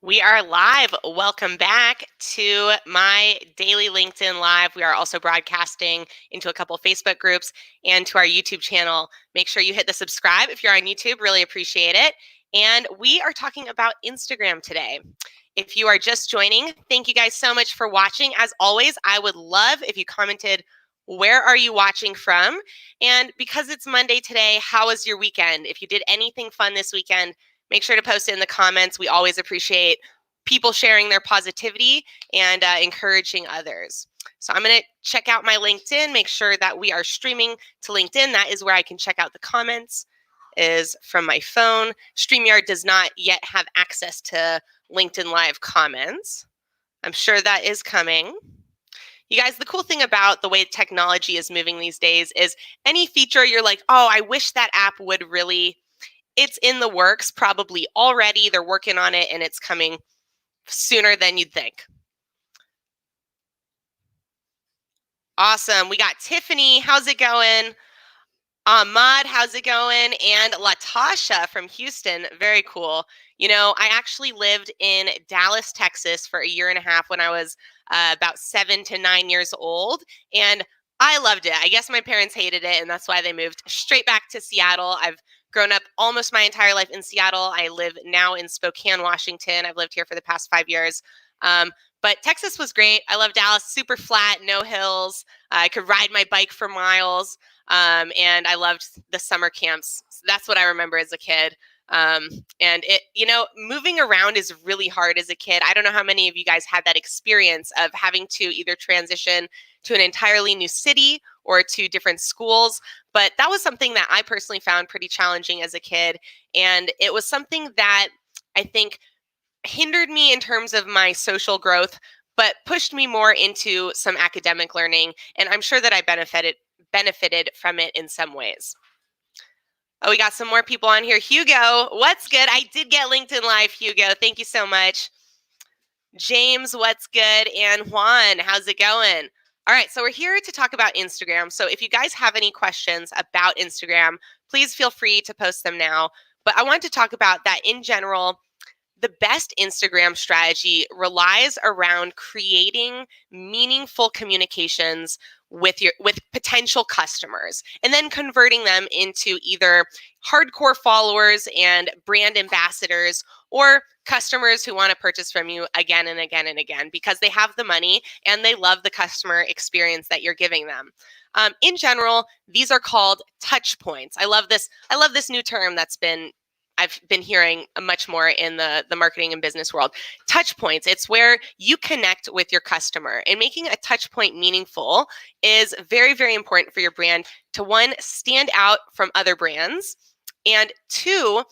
We are live. Welcome back to my daily LinkedIn Live. We are also broadcasting into a couple Facebook groups and to our YouTube channel. Make sure you hit the subscribe if you're on YouTube. Really appreciate it. And we are talking about Instagram today. If you are just joining, thank you guys so much for watching. As always, I would love if you commented, where are you watching from? And because it's Monday today, how was your weekend? If you did anything fun this weekend, make sure to post it in the comments. We always appreciate people sharing their positivity and encouraging others. So I'm going to check out my LinkedIn, make sure that we are streaming to LinkedIn. That is where I can check out the comments, is from my phone. StreamYard does not yet have access to LinkedIn Live comments. I'm sure that is coming. You guys, the cool thing about the way technology is moving these days is any feature you're like, oh, I wish that app would really, it's in the works probably already. They're working on it and it's coming sooner than you'd think. Awesome. We got Tiffany. How's it going? Ahmad, how's it going? And Latasha from Houston. Very cool. You know, I actually lived in Dallas, Texas for a year and a half when I was about 7 to 9 years old. And I loved it. I guess my parents hated it, and that's why they moved straight back to Seattle. I've grown up almost my entire life in Seattle. I live now in Spokane, Washington. I've lived here for the past 5 years. But Texas was great. I love Dallas, super flat, no hills. I could ride my bike for miles. And I loved the summer camps. So that's what I remember as a kid. And it, you know, moving around is really hard as a kid. I don't know how many of you guys had that experience of having to either transition to an entirely new city or to different schools. But that was something that I personally found pretty challenging as a kid. And it was something that I think hindered me in terms of my social growth, but pushed me more into some academic learning. And I'm sure that I benefited from it in some ways. Oh, we got some more people on here. Hugo, what's good? I did get LinkedIn Live, Hugo. Thank you so much. James, what's good? And Juan, how's it going? All right, so we're here to talk about Instagram. So if you guys have any questions about Instagram, please feel free to post them now. But I want to talk about that in general. The best Instagram strategy relies around creating meaningful communications with potential customers and then converting them into either hardcore followers and brand ambassadors or customers who want to purchase from you again and again and again because they have the money and they love the customer experience that you're giving them. In general, these are called touch points. I love this new term I've been hearing much more in the marketing and business world. Touch points. It's where you connect with your customer, and making a touch point meaningful is very, very important for your brand to, one, stand out from other brands, and two,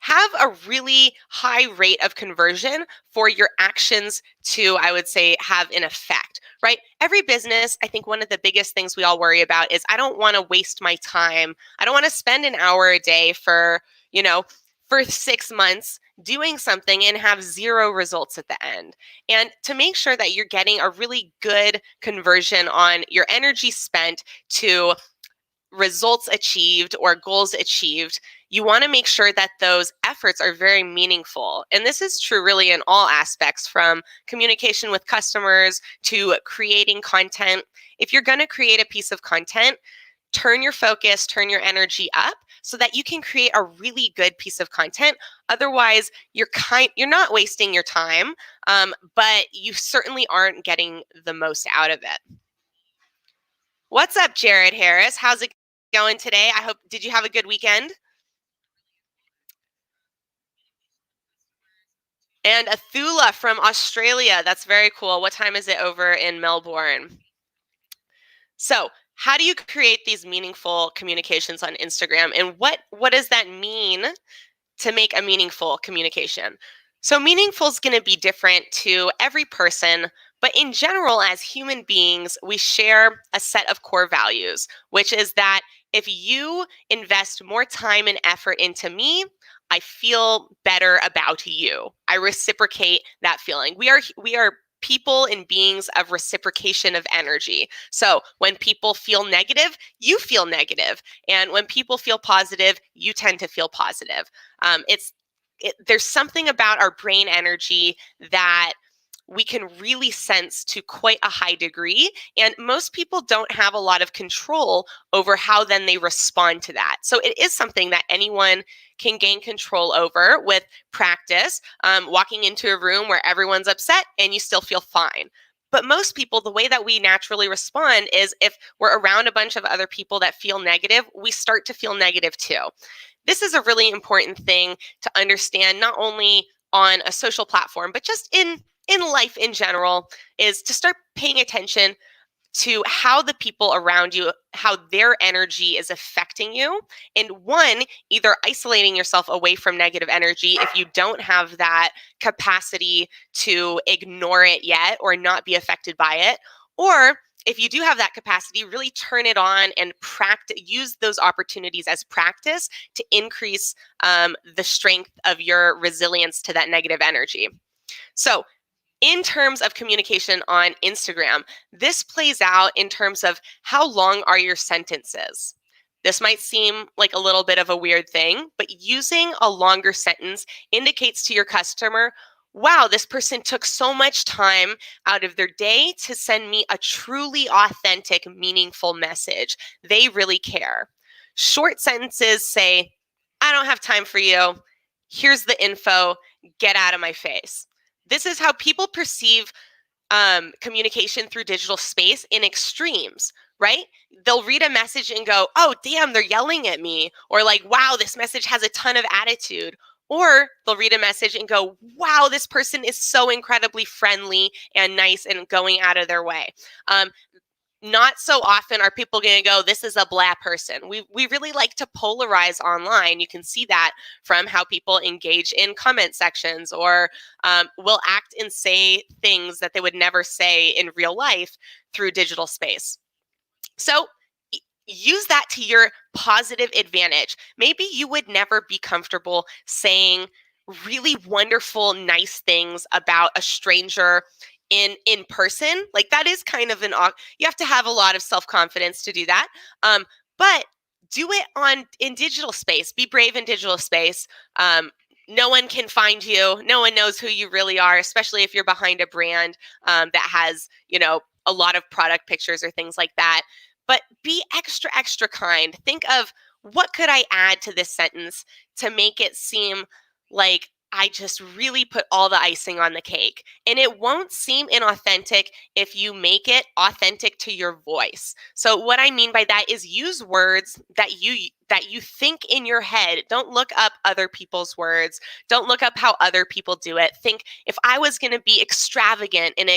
have a really high rate of conversion for your actions to, I would say, have an effect, right? Every business, I think one of the biggest things we all worry about is I don't want to waste my time. I don't want to spend an hour a day for 6 months doing something and have zero results at the end. And to make sure that you're getting a really good conversion on your energy spent to results achieved or goals achieved, you want to make sure that those efforts are very meaningful. And this is true really in all aspects, from communication with customers to creating content. If you're going to create a piece of content, turn your focus, turn your energy up so that you can create a really good piece of content. Otherwise, you're not wasting your time, but you certainly aren't getting the most out of it. What's up, Jared Harris? How's it going today? Did you have a good weekend? And Athula from Australia. That's very cool. What time is it over in Melbourne? So, how do you create these meaningful communications on Instagram, and what does that mean to make a meaningful communication? So meaningful is going to be different to every person, but in general, as human beings, we share a set of core values, which is that if you invest more time and effort into me, I feel better about you. I reciprocate that feeling. We are people and beings of reciprocation of energy. So when people feel negative, you feel negative. And when people feel positive, you tend to feel positive. there's something about our brain energy that we can really sense to quite a high degree. And most people don't have a lot of control over how then they respond to that. So it is something that anyone can gain control over with practice, walking into a room where everyone's upset and you still feel fine. But most people, the way that we naturally respond is if we're around a bunch of other people that feel negative, we start to feel negative too. This is a really important thing to understand, not only on a social platform, but just in life in general, is to start paying attention to how the people around you, how their energy is affecting you. And one, either isolating yourself away from negative energy if you don't have that capacity to ignore it yet or not be affected by it, or if you do have that capacity, really turn it on and practice, use those opportunities as practice to increase the strength of your resilience to that negative energy. So in terms of communication on Instagram, this plays out in terms of how long are your sentences. This might seem like a little bit of a weird thing, but using a longer sentence indicates to your customer, wow, this person took so much time out of their day to send me a truly authentic, meaningful message. They really care. Short sentences say, I don't have time for you. Here's the info. Get out of my face. This is how people perceive communication through digital space in extremes, right? They'll read a message and go, oh, damn, they're yelling at me. Or like, wow, this message has a ton of attitude. Or they'll read a message and go, wow, this person is so incredibly friendly and nice and going out of their way. Not so often are people going to go, this is a blah person. We really like to polarize online. You can see that from how people engage in comment sections, or will act and say things that they would never say in real life through digital space. So use that to your positive advantage. Maybe you would never be comfortable saying really wonderful, nice things about a stranger in person. Like that is kind of you have to have a lot of self-confidence to do that. But do it in digital space. Be brave in digital space. No one can find you. No one knows who you really are, especially if you're behind a brand that has, a lot of product pictures or things like that. But be extra, extra kind. Think of, what could I add to this sentence to make it seem like I just really put all the icing on the cake. And it won't seem inauthentic if you make it authentic to your voice. So what I mean by that is use words that you think in your head. Don't look up other people's words. Don't look up how other people do it. Think, if I was going to be extravagant and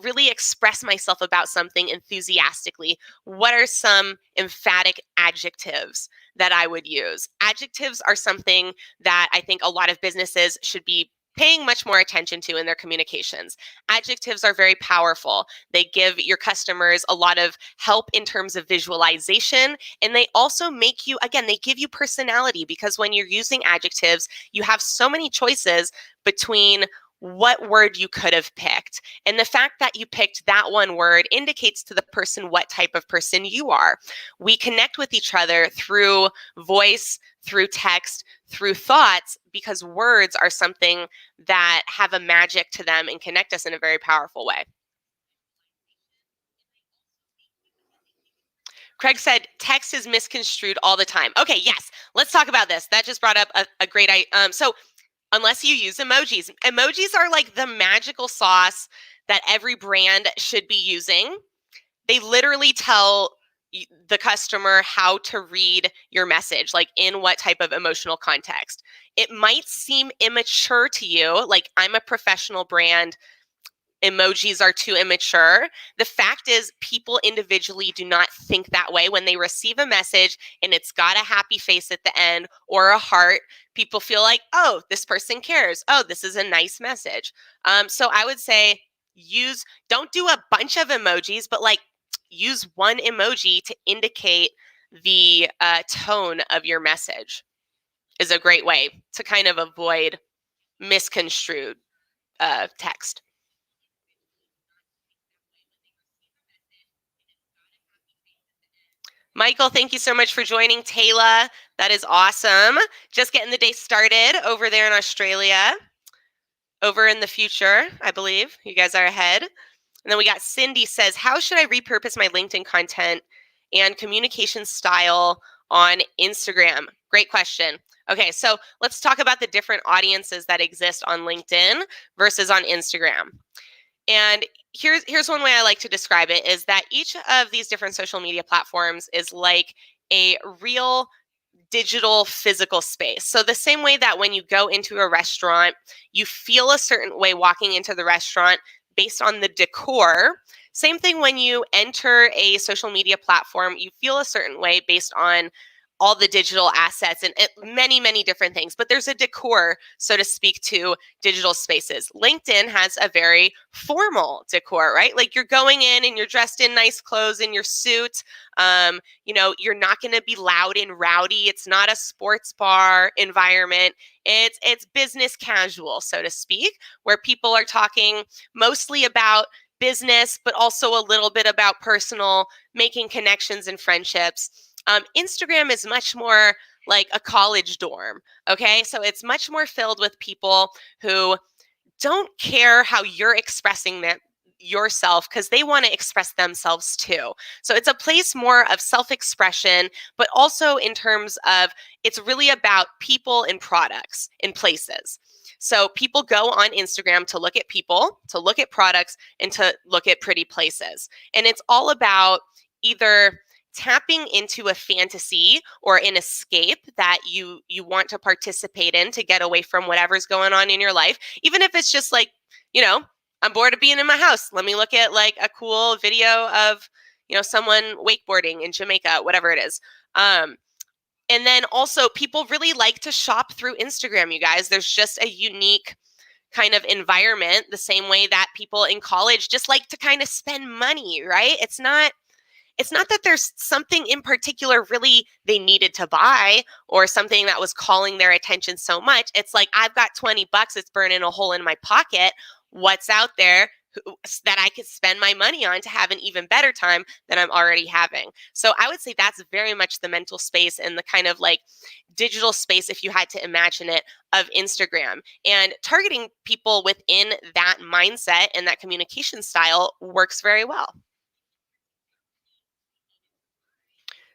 really express myself about something enthusiastically, what are some emphatic adjectives that I would use? Adjectives are something that I think a lot of businesses should be paying much more attention to in their communications. Adjectives are very powerful. They give your customers a lot of help in terms of visualization, and they also make you, again, they give you personality, because when you're using adjectives, you have so many choices between what word you could have picked. And the fact that you picked that one word indicates to the person what type of person you are. We connect with each other through voice, through text, through thoughts, because words are something that have a magic to them and connect us in a very powerful way. Craig said text is misconstrued all the time. Okay, yes, let's talk about this. That just brought up a great idea. So unless you use emojis. Emojis are like the magical sauce that every brand should be using. They literally tell the customer how to read your message, like in what type of emotional context. It might seem immature to you, like I'm a professional brand, emojis are too immature. The fact is, people individually do not think that way. When they receive a message and it's got a happy face at the end or a heart, people feel like, oh, this person cares. Oh, this is a nice message. So I would say don't do a bunch of emojis, but like use one emoji to indicate the tone of your message is a great way to kind of avoid misconstrued text. Michael, thank you so much for joining. Taylor, That is awesome. Just getting the day started over there in Australia. Over in the future, I believe. You guys are ahead. And then we got Cindy says, how should I repurpose my LinkedIn content and communication style on Instagram? Great question. Okay, so let's talk about the different audiences that exist on LinkedIn versus on Instagram. And here's one way I like to describe it is that each of these different social media platforms is like a real digital physical space. So the same way that when you go into a restaurant, you feel a certain way walking into the restaurant based on the decor. Same thing when you enter a social media platform, you feel a certain way based on all the digital assets and many, many different things. But there's a decor, so to speak, to digital spaces. LinkedIn has a very formal decor, right? Like you're going in and you're dressed in nice clothes in your suit. You're not going to be loud and rowdy. It's not a sports bar environment. It's business casual, so to speak, where people are talking mostly about business, but also a little bit about personal, making connections and friendships. Instagram is much more like a college dorm. Okay. So it's much more filled with people who don't care how you're expressing that yourself because they want to express themselves too. So it's a place more of self-expression, but also in terms of it's really about people and products and places. So people go on Instagram to look at people, to look at products, and to look at pretty places. And it's all about either tapping into a fantasy or an escape that you want to participate in to get away from whatever's going on in your life, even if it's just like, I'm bored of being in my house, let me look at like a cool video of someone wakeboarding in Jamaica, whatever it is. And then also people really like to shop through Instagram, you guys. There's just a unique kind of environment, the same way that people in college just like to kind of spend money, right? It's not that there's something in particular really they needed to buy or something that was calling their attention so much. It's like, I've got 20 bucks. It's burning a hole in my pocket. What's out there that I could spend my money on to have an even better time than I'm already having? So I would say that's very much the mental space and the kind of like digital space, if you had to imagine it, of Instagram. And targeting people within that mindset and that communication style works very well.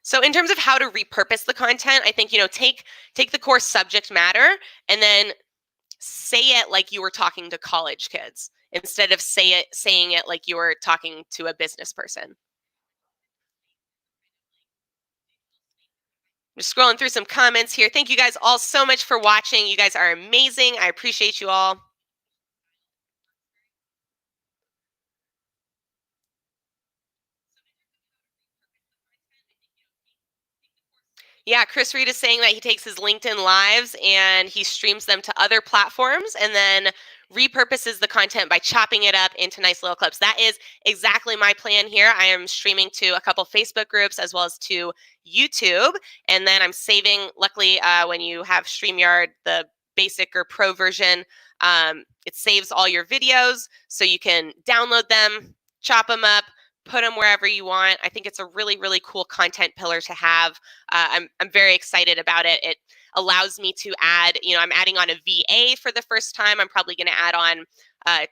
So in terms of how to repurpose the content, I think, take the core subject matter and then say it like you were talking to college kids instead of saying it like you were talking to a business person. Just scrolling through some comments here. Thank you guys all so much for watching. You guys are amazing. I appreciate you all. Yeah, Chris Reed is saying that he takes his LinkedIn lives and he streams them to other platforms and then repurposes the content by chopping it up into nice little clips. That is exactly my plan here. I am streaming to a couple Facebook groups as well as to YouTube. And then I'm saving, luckily, when you have StreamYard, the basic or pro version, it saves all your videos so you can download them, chop them up, put them wherever you want. I think it's a really, really cool content pillar to have. I'm very excited about it. It allows me to add, I'm adding on a VA for the first time. I'm probably going to add on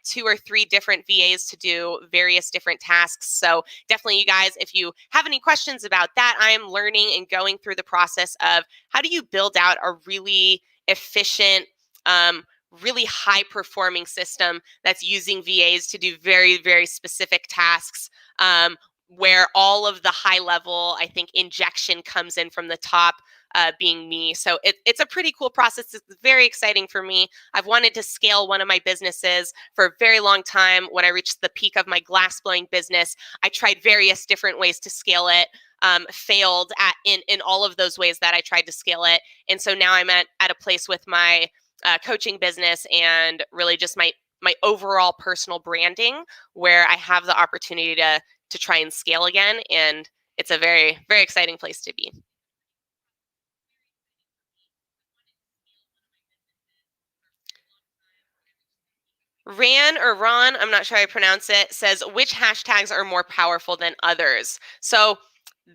2 or 3 different VAs to do various different tasks. So definitely, you guys, if you have any questions about that, I am learning and going through the process of how do you build out a really efficient, really high performing system that's using VAs to do very, very specific tasks, where all of the high level, I think, injection comes in from the top, being me. So it's a pretty cool process. It's very exciting for me. I've wanted to scale one of my businesses for a very long time. When I reached the peak of my glass blowing business, I tried various different ways to scale it. Failed in all of those ways that I tried to scale it. And so now I'm at a place with my coaching business and really just my overall personal branding where I have the opportunity to try and scale again. And it's a very, very exciting place to be. Ran or Ron, I'm not sure how I pronounce it, says which hashtags are more powerful than others. So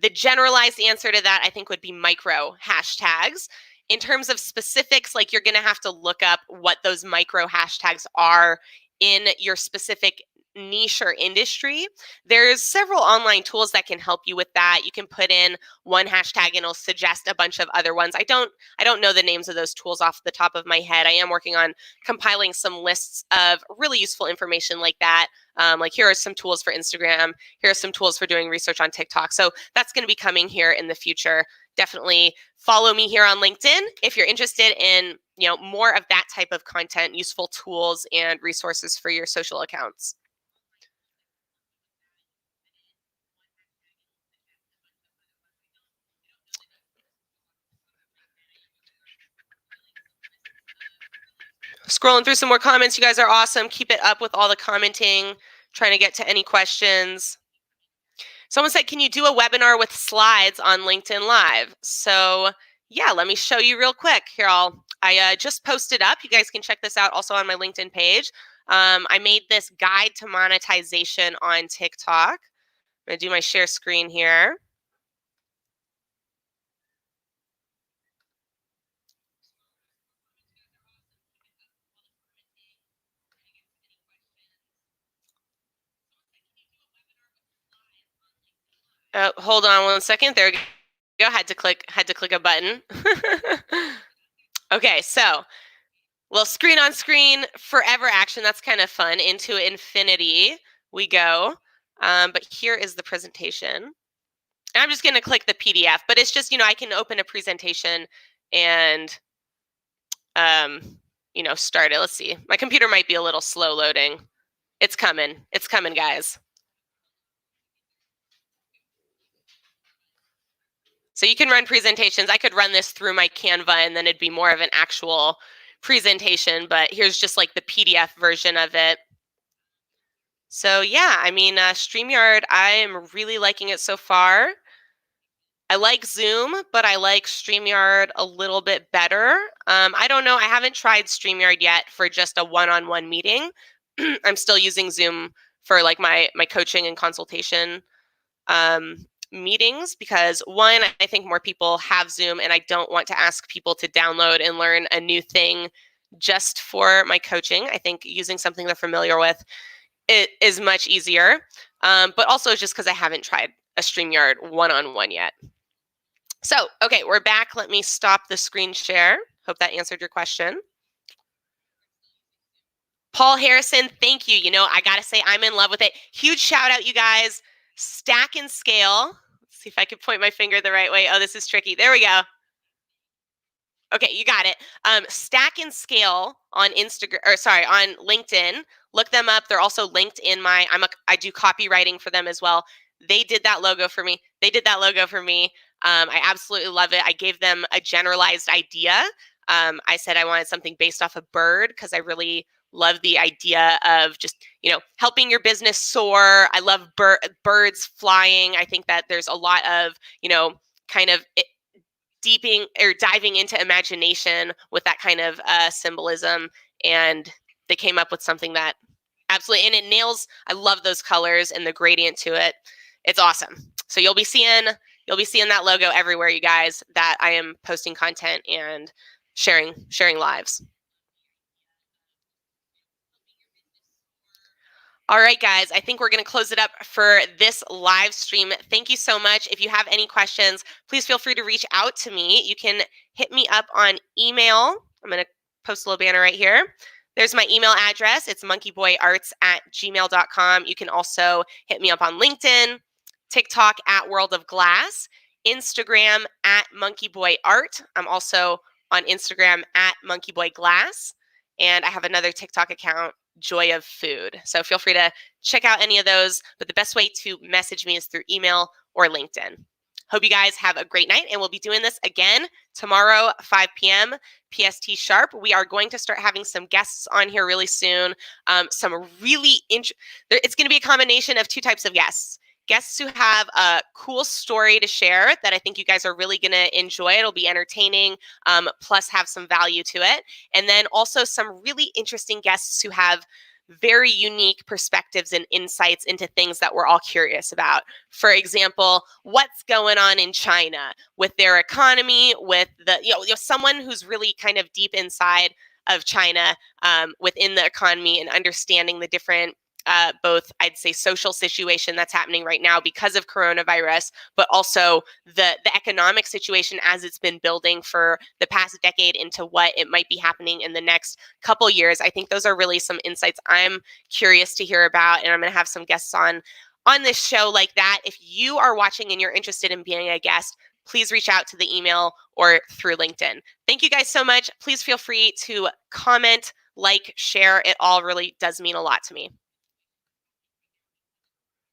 The generalized answer to that, I think, would be micro hashtags. In terms of specifics, like you're going to have to look up what those micro hashtags are in your specific niche or industry. There's several online tools that can help you with that. You can put in one hashtag and it'll suggest a bunch of other ones. I don't know the names of those tools off the top of my head. I am working on compiling some lists of really useful information like that. Like here are some tools for Instagram. Here are some tools for doing research on TikTok. So that's going to be coming here in the future. Definitely follow me here on LinkedIn if you're interested in more of that type of content, useful tools and resources for your social accounts. Scrolling through some more comments. You guys are awesome. Keep it up with all the commenting. Trying to get to any questions. Someone said, can you do a webinar with slides on LinkedIn Live? So yeah, let me show you real quick. Here, I just posted up. You guys can check this out also on my LinkedIn page. I made this guide to monetization on TikTok. I'm going to do my share screen here. Hold on one second. There we go. Had to click a button. Okay, so well, screen on screen forever action. That's kind of fun. Into infinity we go. But here is the presentation. And I'm just going to click the PDF, but it's just, I can open a presentation and, start it. Let's see. My computer might be a little slow loading. It's coming. It's coming, guys. So you can run presentations. I could run this through my Canva and then it'd be more of an actual presentation, but here's just like the PDF version of it. So yeah, I mean, StreamYard, I am really liking it so far. I like Zoom, but I like StreamYard a little bit better. I don't know. I haven't tried StreamYard yet for just a one-on-one meeting. I'm still using Zoom for like my coaching and consultation meetings because one, I think more people have Zoom and I don't want to ask people to download and learn a new thing just for my coaching. I think using something they're familiar with it is much easier, but also just because I haven't tried a StreamYard one-on-one yet. So, okay, we're back. Let me stop the screen share. Hope that answered your question. Paul Harrison, thank you. I got to say I'm in love with it. Huge shout out, you guys. Stack and scale. Let's see if I can point my finger the right way. Oh, this is tricky. There we go. Okay, you got it. Stack and Scale on Instagram, or sorry, on LinkedIn. Look them up. They're also linked in my. I do copywriting for them as well. They did that logo for me. I absolutely love it. I gave them a generalized idea. I said I wanted something based off a bird because I really love the idea of just helping your business soar. I love birds flying. I think that there's a lot of kind of diving into imagination with that kind of symbolism, and they came up with something that absolutely, and it nails. I love those colors and the gradient to it. It's awesome. So you'll be seeing that logo everywhere, you guys, that I am posting content and sharing lives. All right, guys, I think we're going to close it up for this live stream. Thank you so much. If you have any questions, please feel free to reach out to me. You can hit me up on email. I'm going to post a little banner right here. There's my email address. It's monkeyboyarts@gmail.com. You can also hit me up on LinkedIn, TikTok @worldofglass, Instagram @monkeyboyart. I'm also on Instagram @monkeyboyglass. And I have another TikTok account, Joy of Food. So feel free to check out any of those. But the best way to message me is through email or LinkedIn. Hope you guys have a great night. And we'll be doing this again tomorrow, 5 p.m. PST sharp. We are going to start having some guests on here really soon. It's going to be a combination of two types of guests. Guests who have a cool story to share that I think you guys are really going to enjoy. It'll be entertaining, plus have some value to it. And then also some really interesting guests who have very unique perspectives and insights into things that we're all curious about. For example, what's going on in China with their economy, with the, someone who's really kind of deep inside of China, within the economy, and understanding the different both, I'd say, social situation that's happening right now because of coronavirus, but also the economic situation as it's been building for the past decade into what it might be happening in the next couple years. I think those are really some insights I'm curious to hear about, and I'm going to have some guests on this show like that. If you are watching and you're interested in being a guest, please reach out to the email or through LinkedIn. Thank you guys so much. Please feel free to comment, like, share. It all really does mean a lot to me.